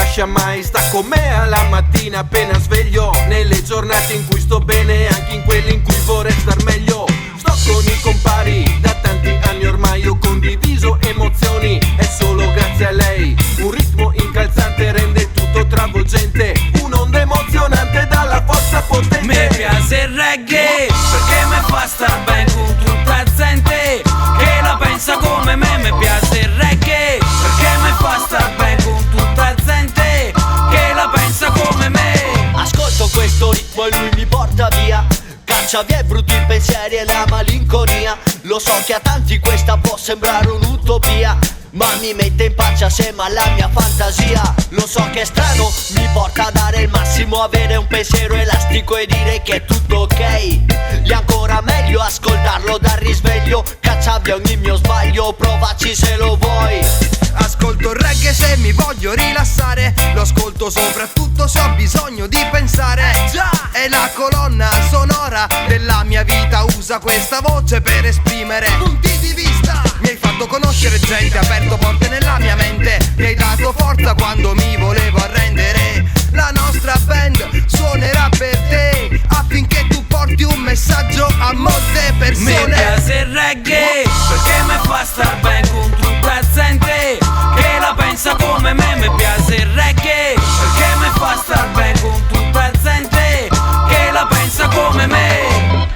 lascia mai, sta con me alla mattina appena sveglio, nelle giornate in cui sto bene, anche in quelle in cui vorrei star meglio. Sto con i compari da tanti anni ormai, ho condiviso emozioni, è solo grazie a lei. Un ritmo incalzante rende tutto travolgente, un'onda emozionante dalla forza potente. Mi piace il reggae perché mi fa star bene con tutta gente che la pensa come me. Mi piace il reggae perché mi fa star bene con tutta gente che la pensa come me. Ascolto questo ritmo e lui mi porta via, caccia via i brutti pensieri e la malinconia. Lo so che a tanti questa può sembrare un'utopia, ma mi mette in pace assieme alla mia fantasia. Lo so che è strano, mi porta a dare il massimo, avere un pensiero elastico e dire che è tutto ok. E ancora meglio ascoltarlo dal risveglio, caccia via ogni mio sbaglio, provaci se lo vuoi. Ascolto il reggae se mi voglio rilassare, lo ascolto soprattutto se ho bisogno di pensare. Già, è la colonna sonora della mia vita, usa questa voce per esprimere punti di vista. Mi hai fatto conoscere gente, aperto porte nella mia mente, mi hai dato forza quando mi volevo arrendere. La nostra band suonerà per te affinché tu porti un messaggio a molte persone. Mi piace il reggae perché mi fa star bene con tutta gente che la pensa come me. Mi piace il reggae perché mi fa star bene con tutta gente che la pensa come me.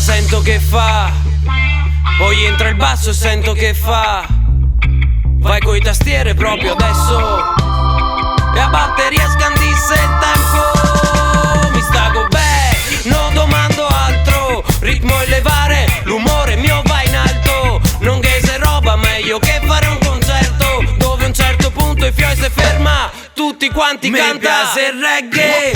Sento che fa, poi entra il basso e sento che fa. Vai coi tastiere proprio adesso e a batteria scandisse il tempo. Mi stago bene, non domando altro, ritmo e levare, l'umore mio va in alto. Non che se roba meglio che fare un concerto dove a un certo punto il fioi si ferma, tutti quanti canta. Mi piace il reggae